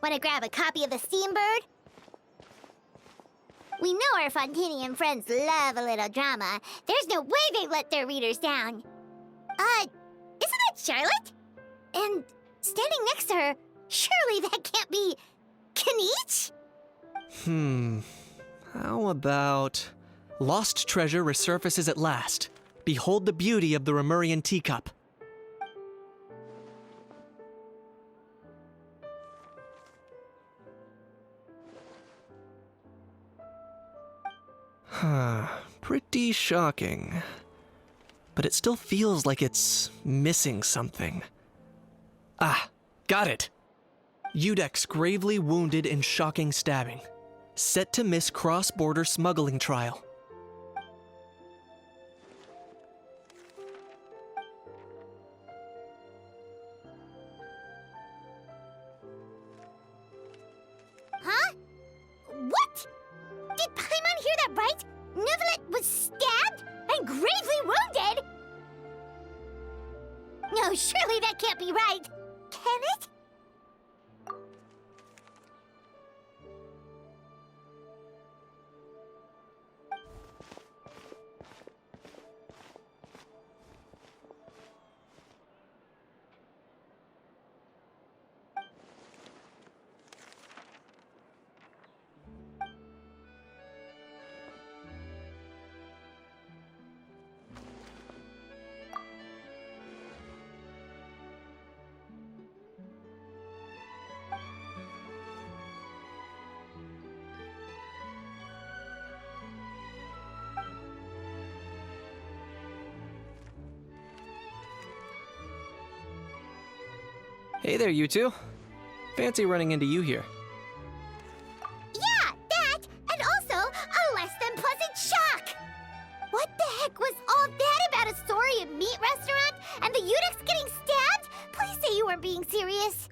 Wanna grab a copy of the Steambird? We know our Fontanian friends love a little drama. There's no way they let their readers down. Isn't that Charlotte? And standing next to her, surely that can't be Kaniche? How about... Lost treasure resurfaces at last. Behold the beauty of the Remurian teacup. Pretty shocking. But it still feels like it's missing something. Ah, got it! Udex gravely wounded in shocking stabbing. Set to miss cross-border smuggling trial. Huh? What? Did Paimon hear that right? Neuvillette was stabbed and gravely wounded? No, surely that can't be right. Can it? Hey there, you two. Fancy running into you here. Yeah, that, and also a less than pleasant shock. What the heck was all that about a Saurian meat restaurant and the Udex getting stabbed? Please say you weren't being serious.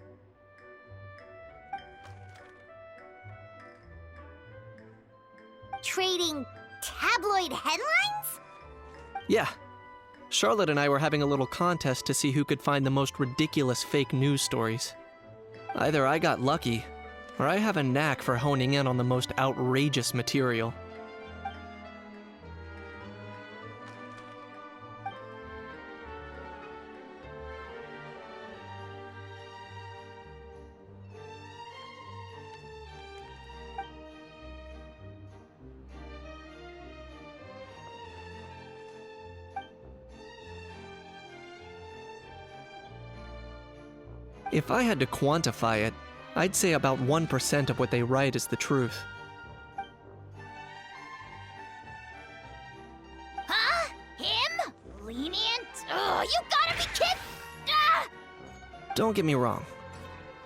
Trading tabloid headlines? Yeah. Charlotte and I were having a little contest to see who could find the most ridiculous fake news stories. Either I got lucky, or I have a knack for honing in on the most outrageous material. If I had to quantify it, I'd say about 1% of what they write is the truth. Huh? Him? Lenient? Oh, you gotta be kidding! Ah! Don't get me wrong.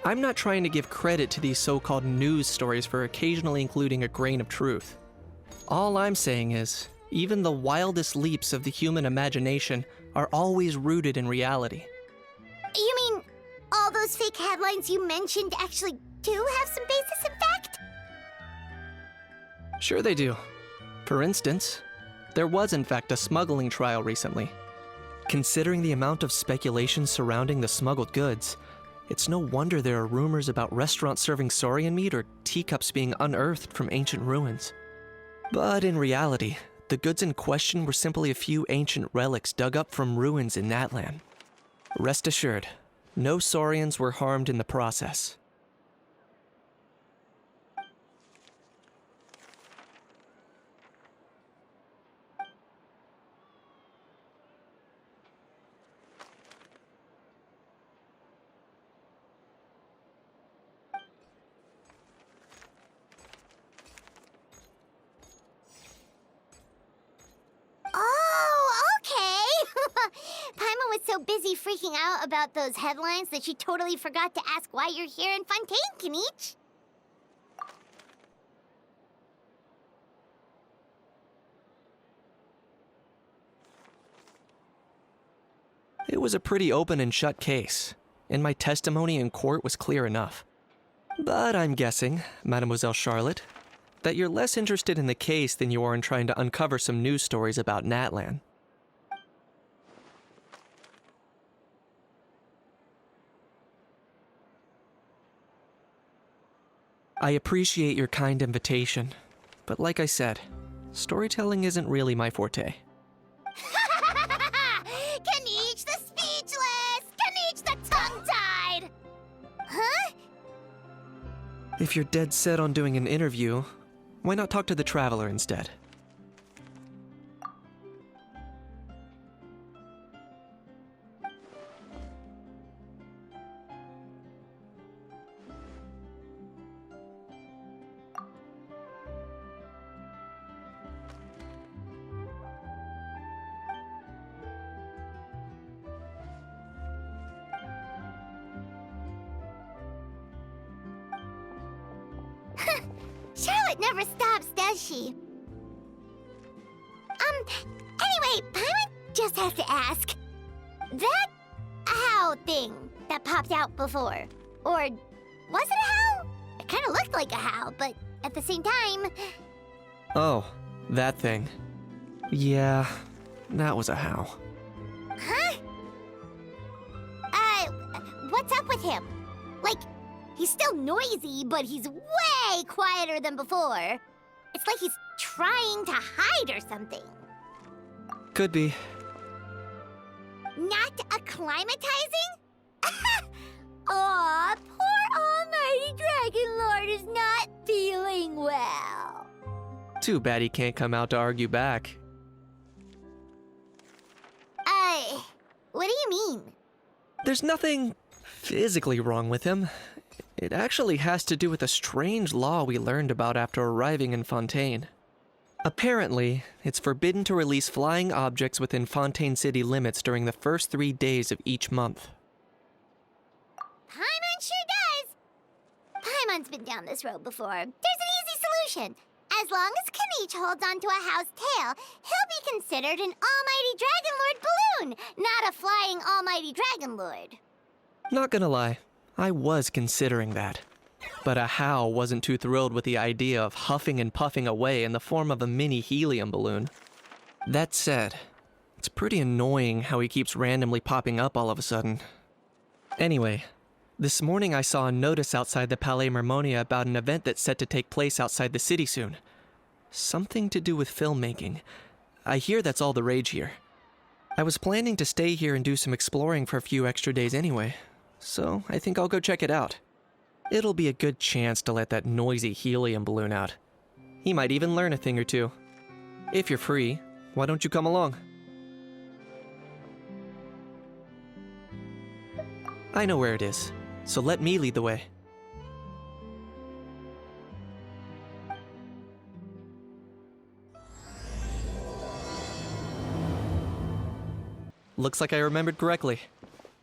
I'm not trying to give credit to these so-called news stories for occasionally including a grain of truth. All I'm saying is, even the wildest leaps of the human imagination are always rooted in reality. You mean all those fake headlines you mentioned actually do have some basis in fact? Sure they do. For instance, there was in fact a smuggling trial recently. Considering the amount of speculation surrounding the smuggled goods, it's no wonder there are rumors about restaurants serving saurian meat or teacups being unearthed from ancient ruins. But in reality, the goods in question were simply a few ancient relics dug up from ruins in Natlan. Rest assured, no saurians were harmed in the process. Oh, okay! Paimon was so busy freaking out about those headlines that she totally forgot to ask why you're here in Fontaine, Kaniche. It was a pretty open and shut case, and my testimony in court was clear enough. But I'm guessing, Mademoiselle Charlotte, that you're less interested in the case than you are in trying to uncover some news stories about Natlan. I appreciate your kind invitation, but like I said, storytelling isn't really my forte. Kaniche the speechless! Kaniche the tongue-tied! Huh? If you're dead set on doing an interview, why not talk to the Traveler instead? Charlotte never stops, does she? Anyway, Paimon just has to ask. That how thing that popped out before, or was it a how? It kind of looked like a how, but at the same time... Oh, that thing. Yeah, that was a how. Huh? What's up with him? Like, he's still noisy, but he's way quieter than before. It's like he's trying to hide or something. Could be. Not acclimatizing? Aw, poor Almighty Dragon Lord is not feeling well. Too bad he can't come out to argue back. What do you mean? There's nothing physically wrong with him. It actually has to do with a strange law we learned about after arriving in Fontaine. Apparently, it's forbidden to release flying objects within Fontaine city limits during the first 3 days of each month. Paimon sure does. Paimon's been down this road before. There's an easy solution. As long as Kaniche holds onto a how's tail, he'll be considered an Almighty Dragon Lord balloon, not a flying Almighty Dragon Lord. Not gonna lie, I was considering that. But a how wasn't too thrilled with the idea of huffing and puffing away in the form of a mini helium balloon. That said, it's pretty annoying how he keeps randomly popping up all of a sudden. Anyway, this morning I saw a notice outside the Palais Mermonia about an event that's set to take place outside the city soon. Something to do with filmmaking. I hear that's all the rage here. I was planning to stay here and do some exploring for a few extra days anyway, so I think I'll go check it out. It'll be a good chance to let that noisy helium balloon out. He might even learn a thing or two. If you're free, why don't you come along? I know where it is, so let me lead the way. Looks like I remembered correctly.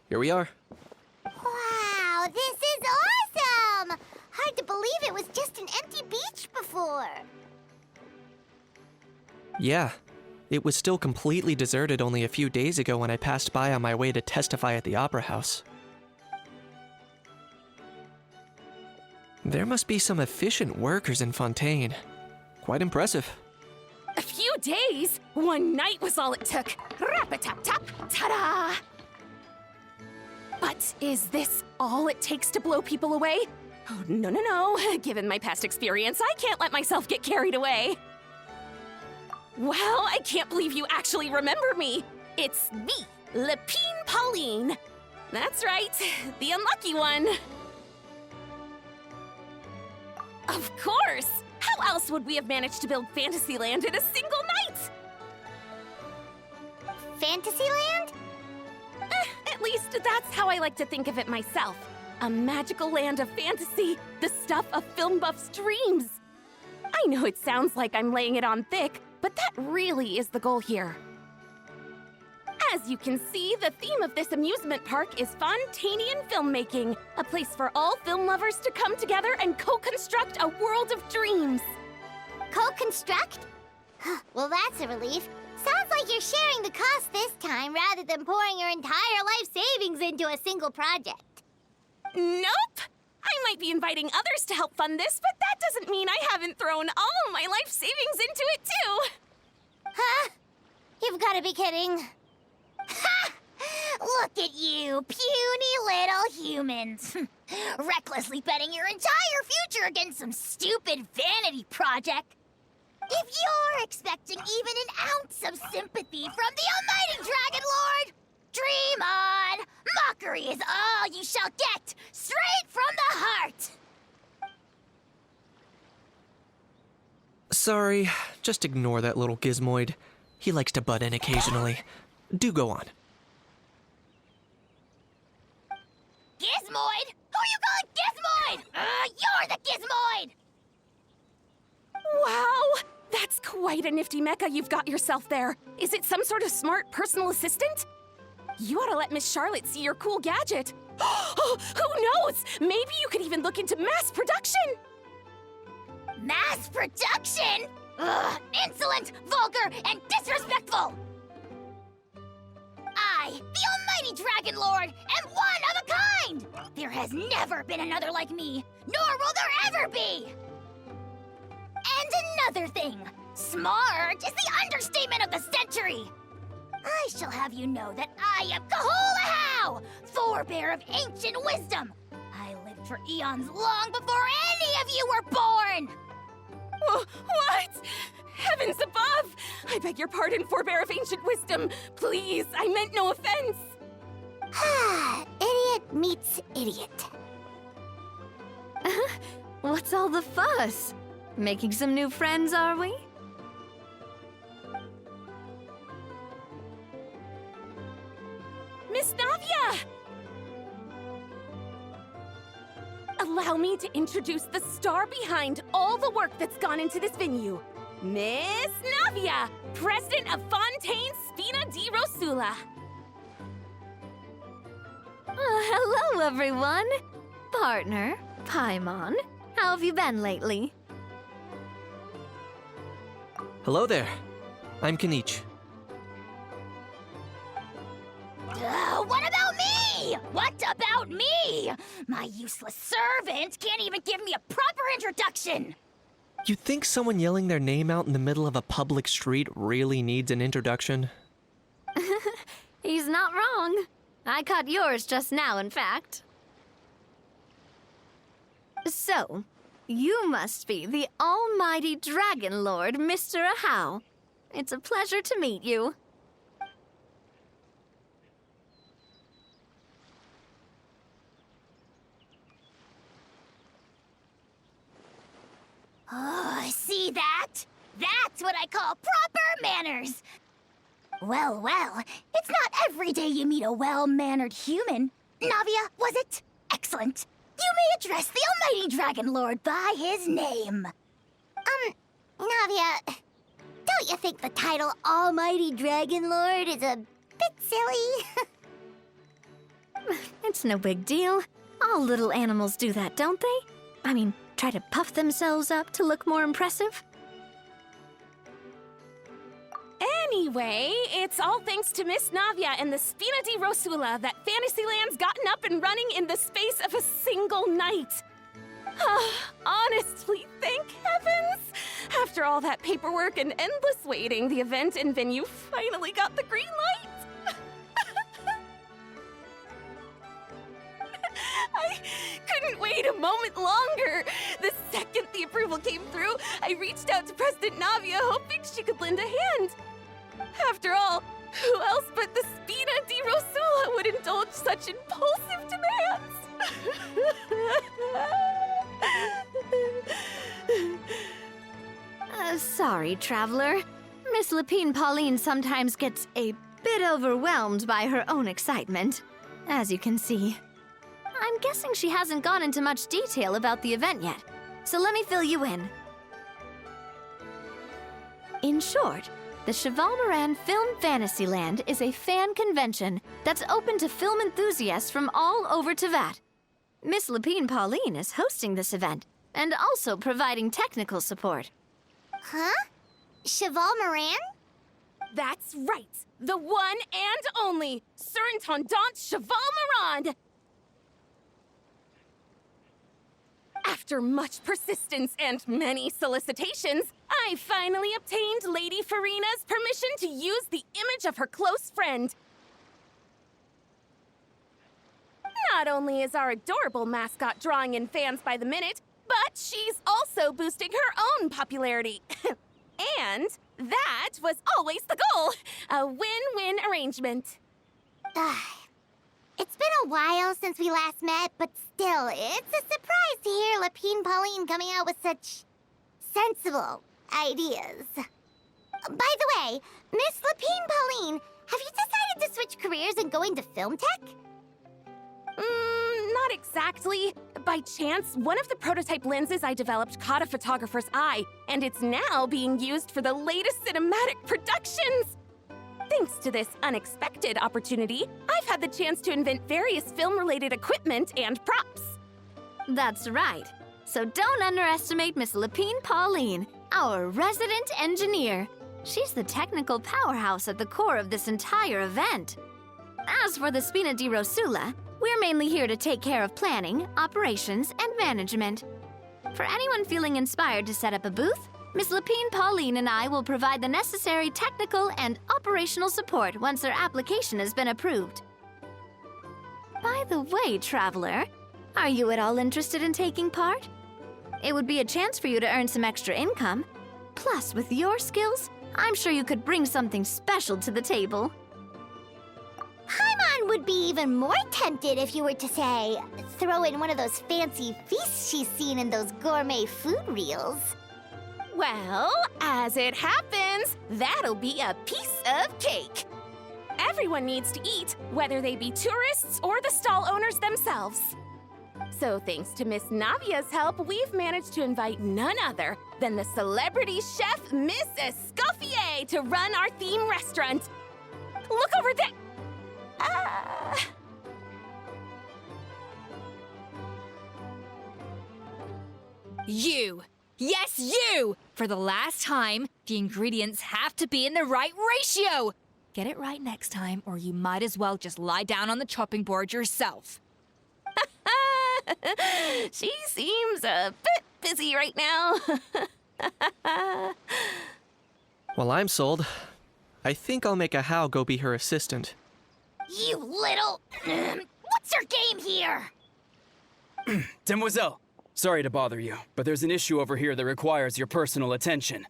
Here we are. Wow, this is awesome! Hard to believe it was just an empty beach before. Yeah, it was still completely deserted only a few days ago when I passed by on my way to testify at the Opera House. There must be some efficient workers in Fontaine. Quite impressive. A few days? One night was all it took. Rap-a-tap-tap, ta-da! But is this all it takes to blow people away? Oh, no, no, no. Given my past experience, I can't let myself get carried away. Well, I can't believe you actually remember me. It's me, Lepine Pauline. That's right, the unlucky one. Of course! How else would we have managed to build Fantasyland in a single night? Fantasyland? At least that's how I like to think of it myself. A magical land of fantasy, the stuff of film buffs' dreams. I know it sounds like I'm laying it on thick, but that really is the goal here. As you can see, the theme of this amusement park is Fontainian filmmaking, a place for all film lovers to come together and co-construct a world of dreams. Co-construct? Well, that's a relief. Sounds like you're sharing the cost this time rather than pouring your entire life savings into a single project. Nope! I might be inviting others to help fund this, but that doesn't mean I haven't thrown all of my life savings into it too! Huh? You've got to be kidding. Ha! Look at you, puny little humans. Recklessly betting your entire future against some stupid vanity project. If you're expecting even an ounce of sympathy from the almighty Dragon Lord, dream on! Mockery is all you shall get, straight from the heart! Sorry, just ignore that little gizmoid. He likes to butt in occasionally. Do go on. Gizmoid? Who you calling Gizmoid? You're the Gizmoid! Wow! That's quite a nifty mecha you've got yourself there. Is it some sort of smart personal assistant? You ought to let Miss Charlotte see your cool gadget. Who knows? Maybe you could even look into mass production! Mass production? Ugh, insolent, vulgar, and disrespectful! I, the almighty Dragon Lord, am one of a kind! There has never been another like me, nor will there ever be! And another thing, smart is the understatement of the century! I shall have you know that I am Kahulahau, forebear of ancient wisdom! I lived for eons long before any of you were born! What? Heavens above! I beg your pardon, forebear of ancient wisdom. Please, I meant no offense. Idiot meets idiot. What's all the fuss? Making some new friends, are we? Miss Navia! Allow me to introduce the star behind all the work that's gone into this venue. Miss Navia, president of Fontaine Spina di Rosula. Hello, everyone. Partner, Paimon, how have you been lately? Hello there. I'm Kenichi. What about me? What about me? My useless servant can't even give me a proper introduction. You think someone yelling their name out in the middle of a public street really needs an introduction? He's not wrong. I caught yours just now, in fact. So, you must be the almighty Dragon Lord, Mr. Ahau. It's a pleasure to meet you. Oh, see that? That's what I call proper manners. Well, it's not every day you meet a well-mannered human. Navia, was it? Excellent. You may address the almighty Dragon Lord by his name. Navia, don't you think the title Almighty Dragon Lord is a bit silly? It's no big deal. All little animals do that, don't they? I mean, try to puff themselves up to look more impressive. Anyway, it's all thanks to Miss Navia and the Spina di Rosula that Fantasyland's gotten up and running in the space of a single night. Honestly, thank heavens! After all that paperwork and endless waiting, the event and venue finally got the green light. I couldn't wait a moment longer. The second the approval came through, I reached out to President Navia, hoping she could lend a hand. After all, who else but the Spina di Rosula would indulge such impulsive demands? Sorry, traveler. Miss Lapine Pauline sometimes gets a bit overwhelmed by her own excitement, as you can see. I'm guessing she hasn't gone into much detail about the event yet, so let me fill you in. In short, the Cheval Moran Film Fantasyland is a fan convention that's open to film enthusiasts from all over Teyvat. Miss Lapine Pauline is hosting this event and also providing technical support. Huh? Cheval Moran? That's right, the one and only Surintendant Cheval Moran! After much persistence and many solicitations, I finally obtained Lady Farina's permission to use the image of her close friend. Not only is our adorable mascot drawing in fans by the minute, but she's also boosting her own popularity. And that was always the goal. A win-win arrangement. It's been a while since we last met, but still, it's a surprise to hear Lapine Pauline coming out with such sensible ideas. By the way, Miss Lapine Pauline, have you decided to switch careers and go into film tech? Not exactly. By chance, one of the prototype lenses I developed caught a photographer's eye, and it's now being used for the latest cinematic productions. Thanks to this unexpected opportunity, I've had the chance to invent various film-related equipment and props. That's right. So don't underestimate Miss Lapine Pauline, our resident engineer. She's the technical powerhouse at the core of this entire event. As for the Spina di Rosula, we're mainly here to take care of planning, operations, and management. For anyone feeling inspired to set up a booth, Miss Lapine Pauline and I will provide the necessary technical and operational support once their application has been approved. By the way, traveler, are you at all interested in taking part? It would be a chance for you to earn some extra income. Plus, with your skills, I'm sure you could bring something special to the table. Paimon would be even more tempted if you were to, say, throw in one of those fancy feasts she's seen in those gourmet food reels. Well, as it happens, that'll be a piece of cake. Everyone needs to eat, whether they be tourists or the stall owners themselves. So thanks to Miss Navia's help, we've managed to invite none other than the celebrity chef, Miss Escoffier, to run our theme restaurant. Look over there! You! Yes, you! For the last time, the ingredients have to be in the right ratio! Get it right next time, or you might as well just lie down on the chopping board yourself. She seems a bit busy right now. Well, I'm sold. I think I'll make a How go be her assistant. You little... What's your game here? Demoiselle, sorry to bother you, but there's an issue over here that requires your personal attention.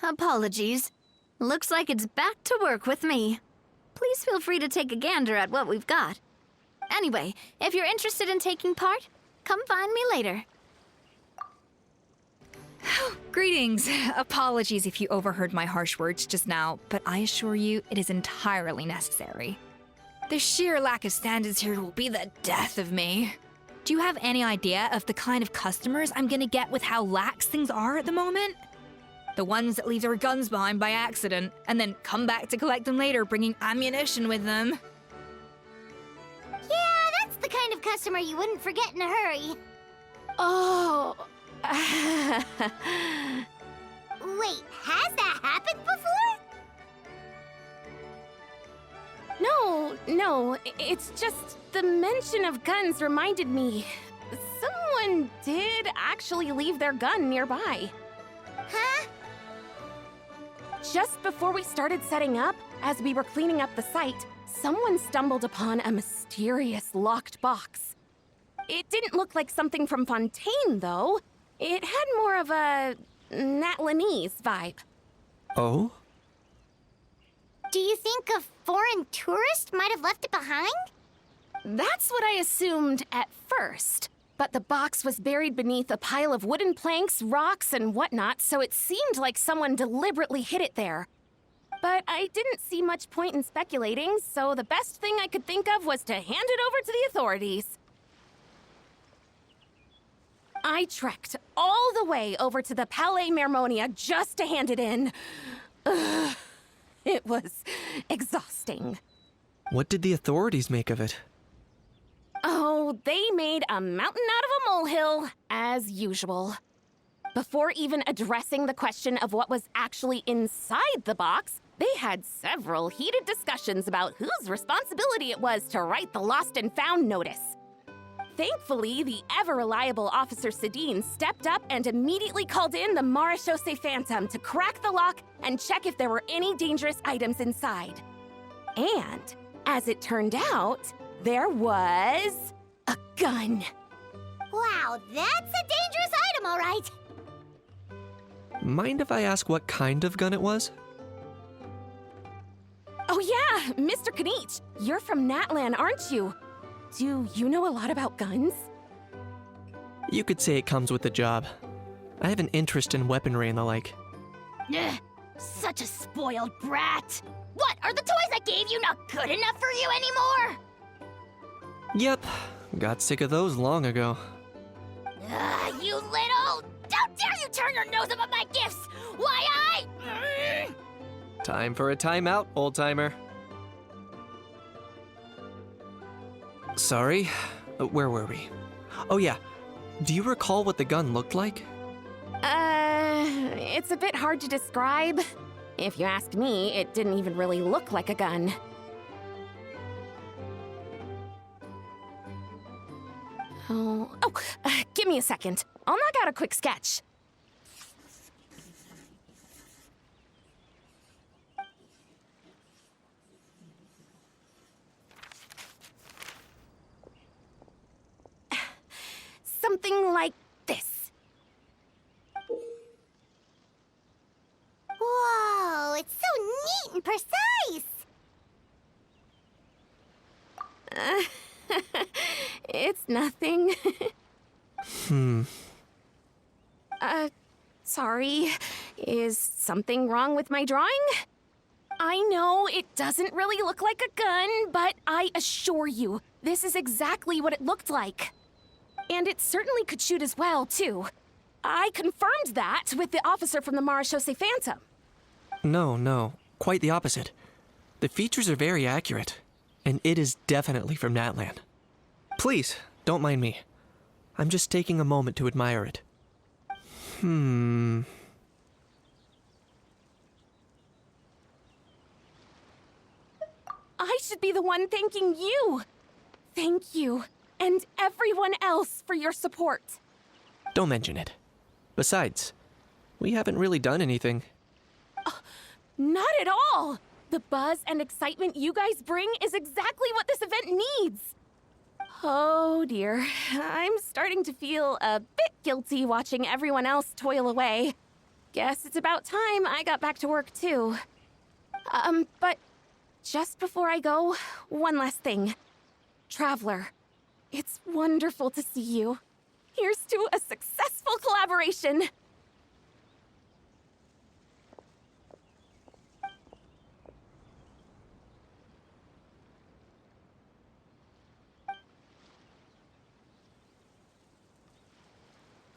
Apologies. Looks like it's back to work with me. Please feel free to take a gander at what we've got. Anyway, if you're interested in taking part, come find me later. Greetings. Apologies if you overheard my harsh words just now, but I assure you it is entirely necessary. The sheer lack of standards here will be the death of me. Do you have any idea of the kind of customers I'm gonna get with how lax things are at the moment? The ones that leave their guns behind by accident and then come back to collect them later, bringing ammunition with them. Yeah, that's the kind of customer you wouldn't forget in a hurry. Oh. Wait, has that happened before? No, it's just the mention of guns reminded me. Someone did actually leave their gun nearby. Huh? Just before we started setting up, as we were cleaning up the site, someone stumbled upon a mysterious locked box. It didn't look like something from Fontaine, though. It had more of a Natlanese vibe. Oh? Do you think a foreign tourist might have left it behind? That's what I assumed at first. But the box was buried beneath a pile of wooden planks, rocks, and whatnot, so it seemed like someone deliberately hid it there. But I didn't see much point in speculating, so the best thing I could think of was to hand it over to the authorities. I trekked all the way over to the Palais Mermonia just to hand it in. Ugh, it was exhausting. What did the authorities make of it? Oh, they made a mountain out of a molehill, as usual. Before even addressing the question of what was actually inside the box, they had several heated discussions about whose responsibility it was to write the lost and found notice. Thankfully, the ever-reliable Officer Sedine stepped up and immediately called in the Marechaussee Phantom to crack the lock and check if there were any dangerous items inside. And, as it turned out, there was a gun. Wow, that's a dangerous item, all right. Mind if I ask what kind of gun it was? Oh yeah, Mr. Kanich, you're from Natlan, aren't you? Do you know a lot about guns? You could say it comes with the job. I have an interest in weaponry and the like. Ugh, such a spoiled brat. What, are the toys I gave you not good enough for you anymore? Yep, got sick of those long ago. You little... How dare you turn your nose up at my gifts! Why, Time for a timeout, old-timer. Sorry, where were we? Oh yeah, do you recall what the gun looked like? It's a bit hard to describe. If you ask me, it didn't even really look like a gun. Give me a second. I'll knock out a quick sketch. Something like this. Whoa, it's so neat and precise! It's nothing. Sorry. Is something wrong with my drawing? I know it doesn't really look like a gun, but I assure you, this is exactly what it looked like. And it certainly could shoot as well, too. I confirmed that with the officer from the Marechaussee Phantom. No, quite the opposite. The features are very accurate, and it is definitely from Natlan. Please, don't mind me. I'm just taking a moment to admire it. I should be the one thanking you. Thank you, and everyone else for your support. Don't mention it. Besides, we haven't really done anything. Not at all! The buzz and excitement you guys bring is exactly what this event needs. Oh dear, I'm starting to feel a bit guilty watching everyone else toil away. Guess it's about time I got back to work too. But just before I go, one last thing. Traveler, it's wonderful to see you. Here's to a successful collaboration.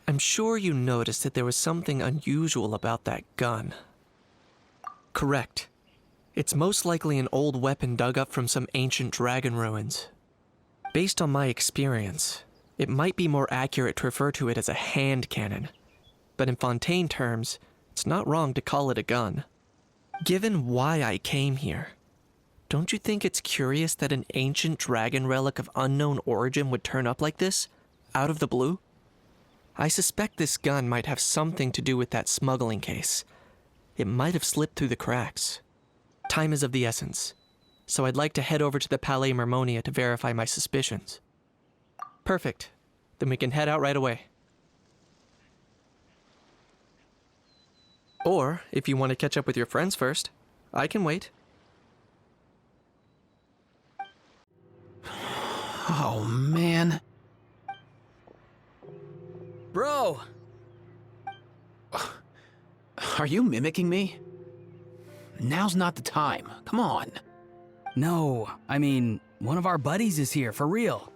I'm sure you noticed that there was something unusual about that gun. Correct. It's most likely an old weapon dug up from some ancient dragon ruins. Based on my experience, it might be more accurate to refer to it as a hand cannon. But in Fontaine terms, it's not wrong to call it a gun. Given why I came here, don't you think it's curious that an ancient dragon relic of unknown origin would turn up like this, out of the blue? I suspect this gun might have something to do with that smuggling case. It might have slipped through the cracks. Time is of the essence, so I'd like to head over to the Palais Mermonia to verify my suspicions. Perfect. Then we can head out right away. Or, if you want to catch up with your friends first, I can wait. Oh, man. Bro! Are you mimicking me? Now's not the time. Come on. No, I mean, one of our buddies is here, for real.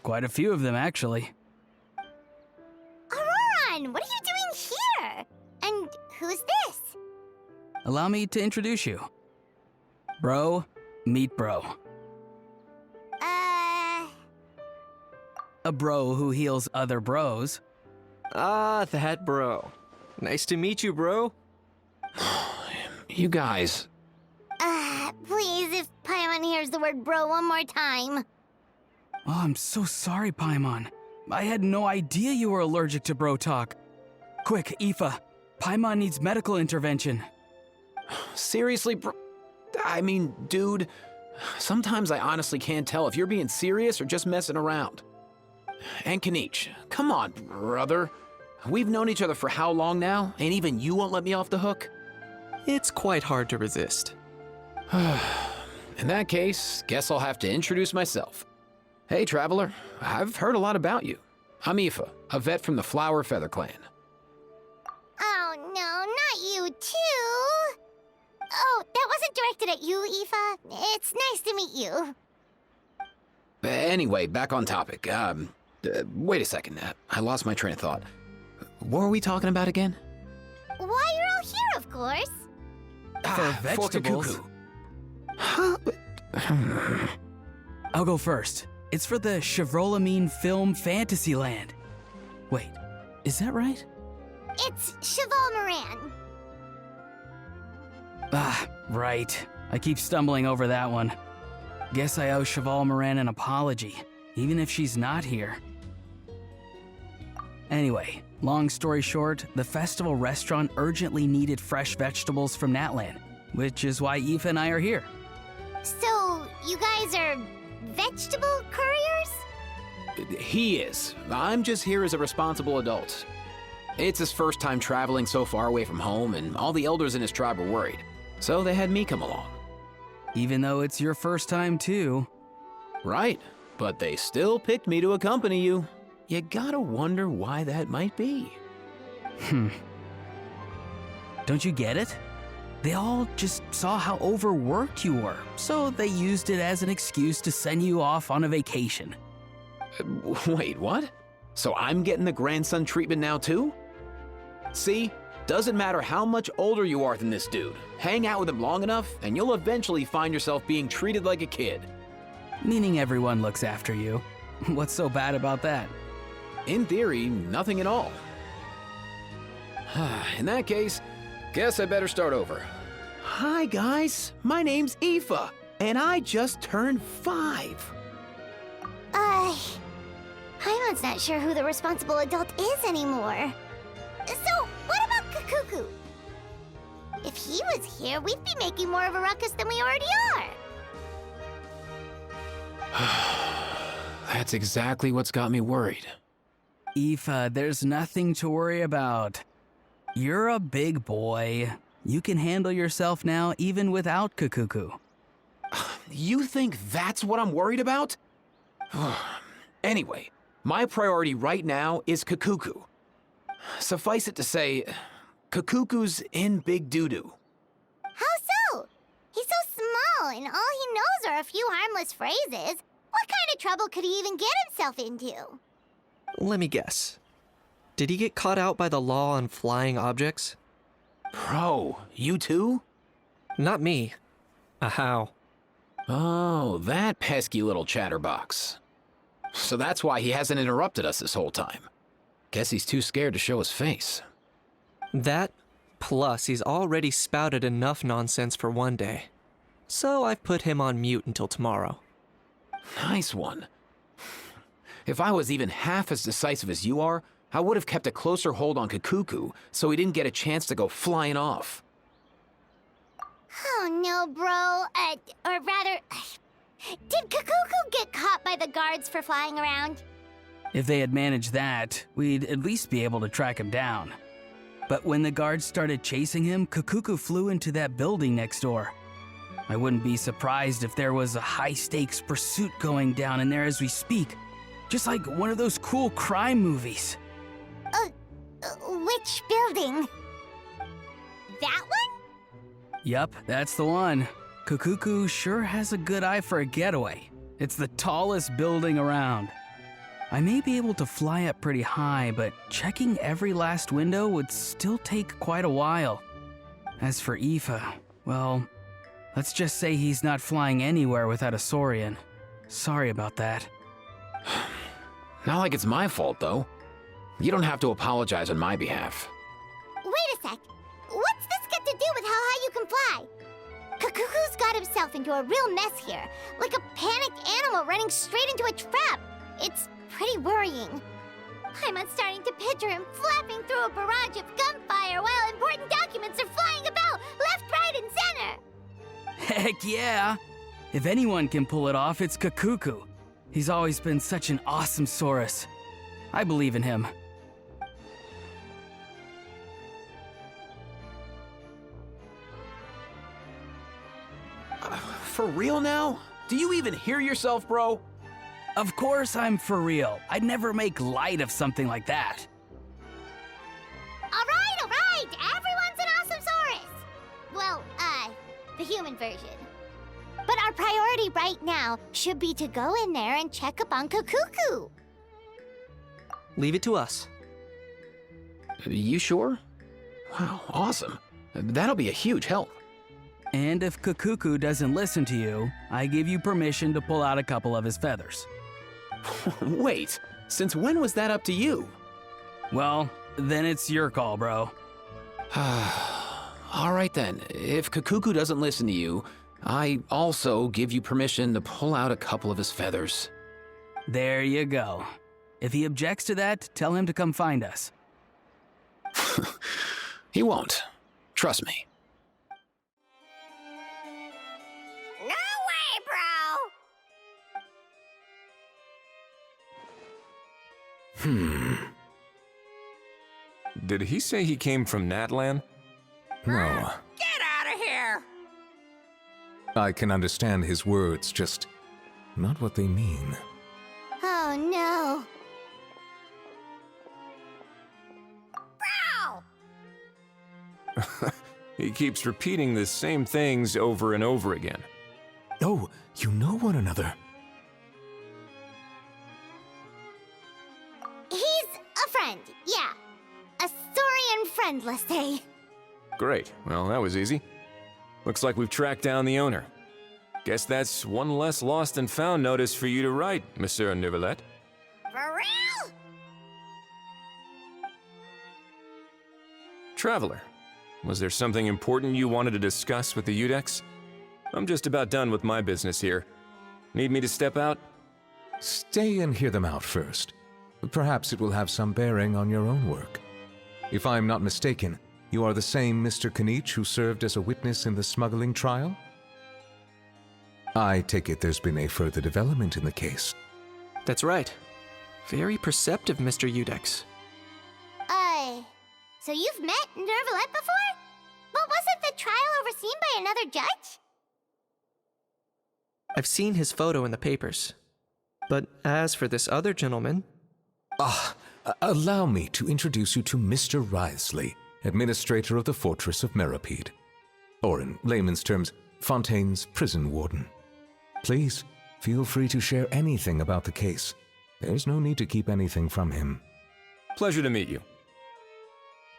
Quite a few of them, actually. Auroran, what are you doing here? And who's this? Allow me to introduce you. Bro, meet bro. A bro who heals other bros. Ah, that bro. Nice to meet you, bro. You guys. Please, if Paimon hears the word bro one more time. Oh, I'm so sorry, Paimon. I had no idea you were allergic to bro talk. Quick, Aoife. Paimon needs medical intervention. Seriously, bro? I mean, dude, Sometimes I honestly can't tell if you're being serious or just messing around. And Kanich, come on, brother. We've known each other for how long now, and even you won't let me off the hook? It's quite hard to resist. In that case, guess I'll have to introduce myself. Hey, traveler, I've heard a lot about you. I'm Aoife, a vet from the Flower Feather Clan. Oh no, not you too! Oh, that wasn't directed at you, Aoife. It's nice to meet you. Anyway, back on topic. Wait a second. I lost my train of thought. What were we talking about again? Why you're all here, of course. For vegetables. Cuckoo. Huh? I'll go first. It's for the Chevrolamine Film Fantasyland. Wait, is that right? It's Cheval Moran. Ah, right. I keep stumbling over that one. Guess I owe Cheval Moran an apology, even if she's not here. Anyway, long story short, the festival restaurant urgently needed fresh vegetables from Natland, which is why Aoife and I are here. So, you guys are vegetable couriers? He is. I'm just here as a responsible adult. It's his first time traveling so far away from home, and all the elders in his tribe were worried. So they had me come along. Even though it's your first time too. Right, but they still picked me to accompany you. You gotta wonder why that might be. Don't you get it? They all just saw how overworked you were, so they used it as an excuse to send you off on a vacation. Wait, what? So I'm getting the grandson treatment now too? See? Doesn't matter how much older you are than this dude. Hang out with him long enough, and you'll eventually find yourself being treated like a kid. Meaning everyone looks after you. What's so bad about that? In theory, nothing at all. In that case, guess I better start over. Hi guys, my name's Aoife, and I just turned 5. Paimon's not sure who the responsible adult is anymore. So, what about Kakuku? If he was here, we'd be making more of a ruckus than we already are. That's exactly what's got me worried. Aoife, there's nothing to worry about. You're a big boy. You can handle yourself now even without Kakuku. You think that's what I'm worried about? Anyway, my priority right now is Kakuku. Suffice it to say, Kakuku's in big doo-doo. How so? He's so small, and all he knows are a few harmless phrases. What kind of trouble could he even get himself into? Let me guess. Did he get caught out by the law on flying objects? Bro, you too? Not me. How? Oh, that pesky little chatterbox. So that's why he hasn't interrupted us this whole time. Guess he's too scared to show his face. That, plus he's already spouted enough nonsense for one day. So I've put him on mute until tomorrow. Nice one. If I was even half as decisive as you are, I would have kept a closer hold on Kakuku so he didn't get a chance to go flying off. Oh no, bro. Or rather, did Kakuku get caught by the guards for flying around? If they had managed that, we'd at least be able to track him down. But when the guards started chasing him, Kakuku flew into that building next door. I wouldn't be surprised if there was a high-stakes pursuit going down in there as we speak. Just like one of those cool crime movies. Which building? That one? Yup, that's the one. Kakuku sure has a good eye for a getaway. It's the tallest building around. I may be able to fly up pretty high, but checking every last window would still take quite a while. As for Aoife, well, let's just say he's not flying anywhere without a Saurian. Sorry about that. Not like it's my fault, though. You don't have to apologize on my behalf. Wait a sec. What's this got to do with how high you can fly? Kakuku's got himself into a real mess here, like a panicked animal running straight into a trap. It's pretty worrying. I'm starting to picture him flapping through a barrage of gunfire while important documents are flying about left, right, and center. Heck yeah! If anyone can pull it off, it's Kakuku. He's always been such an awesome Saurus. I believe in him. For real now? Do you even hear yourself, bro? Of course I'm for real. I'd never make light of something like that. All right, everyone's an awesome Saurus. Well, the human version. But our priority right now should be to go in there and check up on Kakuku. Leave it to us. You sure? Wow, awesome. That'll be a huge help. And if Kakuku doesn't listen to you, I give you permission to pull out a couple of his feathers. Wait, since when was that up to you? Well, then it's your call, bro. All right then, if Kakuku doesn't listen to you, I also give you permission to pull out a couple of his feathers. There you go. If he objects to that, tell him to come find us. He won't. Trust me. No way, bro! Did he say he came from Natlan? No. Get out of here! I can understand his words, just not what they mean. Oh no. Bro! He keeps repeating the same things over and over again. Oh, you know one another. He's a friend, yeah. A Saurian friend, let's say. Great. Well, that was easy. Looks like we've tracked down the owner. Guess that's one less lost and found notice for you to write, Monsieur Neuvillette. For real? Traveler, was there something important you wanted to discuss with the Udex? I'm just about done with my business here. Need me to step out? Stay and hear them out first. Perhaps it will have some bearing on your own work. If I'm not mistaken, you are the same Mr. Kanich who served as a witness in the smuggling trial? I take it there's been a further development in the case. That's right. Very perceptive, Mr. Udex. So you've met Neuvillette before? But wasn't the trial overseen by another judge? I've seen his photo in the papers. But as for this other gentleman... Allow me to introduce you to Mr. Wriothesley, administrator of the Fortress of Meripede. Or in layman's terms, Fontaine's prison warden. Please, feel free to share anything about the case. There's no need to keep anything from him. Pleasure to meet you.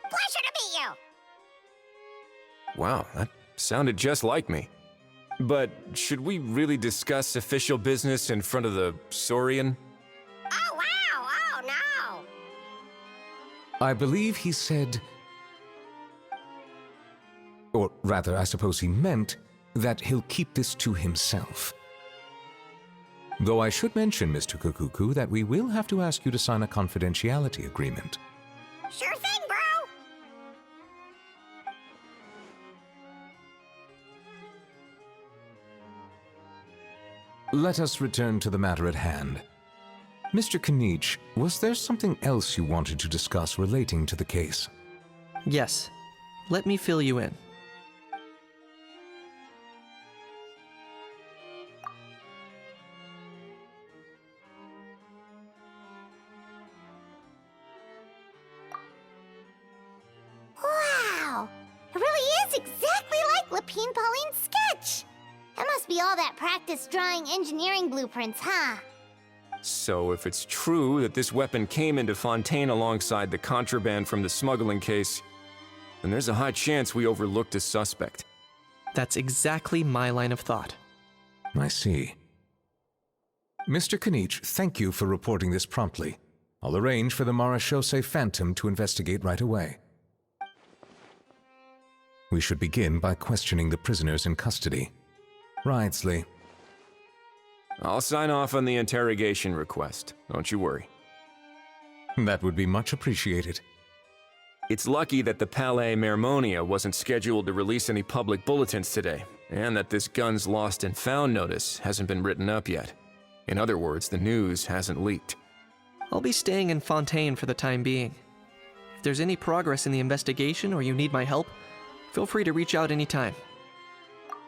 Pleasure to meet you! Wow, that sounded just like me. But should we really discuss official business in front of the Saurian? Oh, wow! Oh, no! I believe he said... Or rather, I suppose he meant that he'll keep this to himself. Though I should mention, Mr. Kakuku, that we will have to ask you to sign a confidentiality agreement. Sure thing, bro! Let us return to the matter at hand. Mr. Kanich, was there something else you wanted to discuss relating to the case? Yes. Let me fill you in. Wow! It really is exactly like Lapine Pauline's sketch! That must be all that practice drawing engineering blueprints, huh? So if it's true that this weapon came into Fontaine alongside the contraband from the smuggling case, then there's a high chance we overlooked a suspect. That's exactly my line of thought. I see. Mr. Kanich, thank you for reporting this promptly. I'll arrange for the Marechaussee Phantom to investigate right away. We should begin by questioning the prisoners in custody. Wriothesley. I'll sign off on the interrogation request, don't you worry. That would be much appreciated. It's lucky that the Palais Mermonia wasn't scheduled to release any public bulletins today. And that this gun's lost and found notice hasn't been written up yet. In other words, the news hasn't leaked. I'll be staying in Fontaine for the time being. If there's any progress in the investigation or you need my help, feel free to reach out anytime.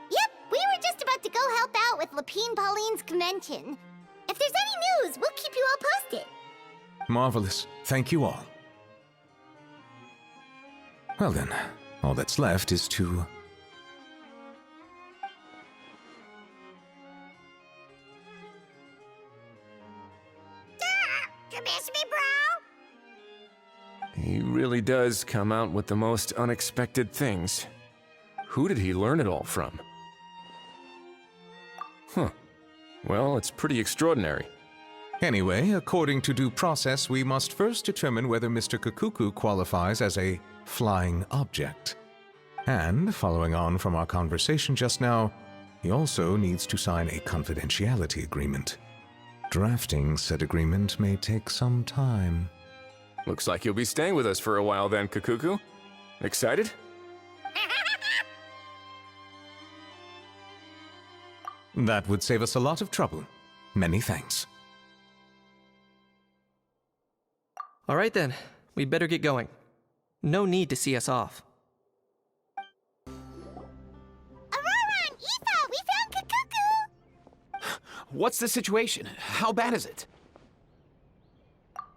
Yep, we were just about to go help out with Lapine Pauline's convention. If there's any news, we'll keep you all posted. Marvelous. Thank you all. Well then, all that's left is to... You miss me, bro? He really does come out with the most unexpected things. Who did he learn it all from? Huh. Well, it's pretty extraordinary. Anyway, according to due process, we must first determine whether Mr. Kukuku qualifies as a flying object. And, following on from our conversation just now, he also needs to sign a confidentiality agreement. Drafting said agreement may take some time. Looks like you'll be staying with us for a while then, Kukuku. Excited? That would save us a lot of trouble. Many thanks. All right then, we better get going. No need to see us off. Aurora and Aoife, we found Kukuku! What's the situation? How bad is it?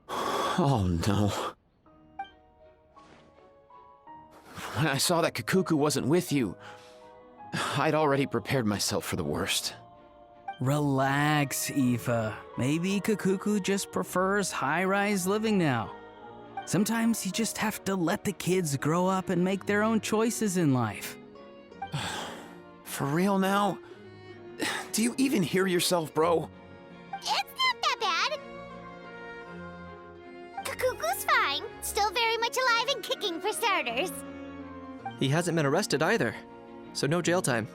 Oh no. When I saw that Kukuku wasn't with you, I'd already prepared myself for the worst. Relax, Aoife. Maybe Kukuku just prefers high-rise living now. Sometimes you just have to let the kids grow up and make their own choices in life. For real now? Do you even hear yourself, bro? It's not that bad. Kukuku's fine. Still very much alive and kicking for starters. He hasn't been arrested either, so no jail time.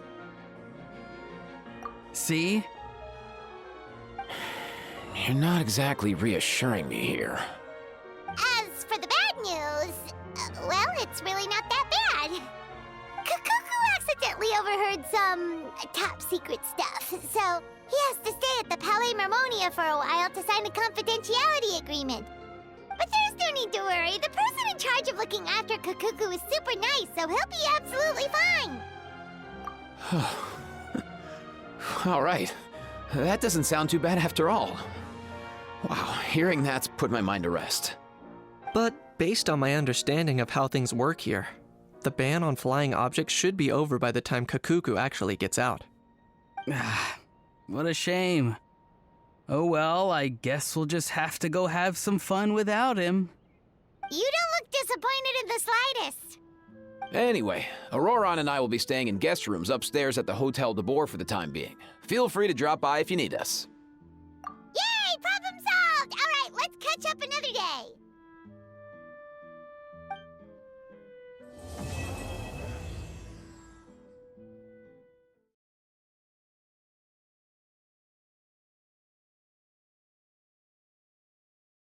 See? You're not exactly reassuring me here. As for the bad news, well, it's really not that bad. Kukuku accidentally overheard some top secret stuff, so he has to stay at the Palais Marmonia for a while to sign a confidentiality agreement. But there's no need to worry. The person in charge of looking after Kukuku is super nice, so he'll be absolutely fine. All right. That doesn't sound too bad after all. Wow, hearing that's put my mind to rest. But based on my understanding of how things work here, the ban on flying objects should be over by the time Kukuku actually gets out. What a shame. Oh well, I guess we'll just have to go have some fun without him. You don't look disappointed in the slightest. Anyway, Aurora and I will be staying in guest rooms upstairs at the Hotel de Boer for the time being. Feel free to drop by if you need us.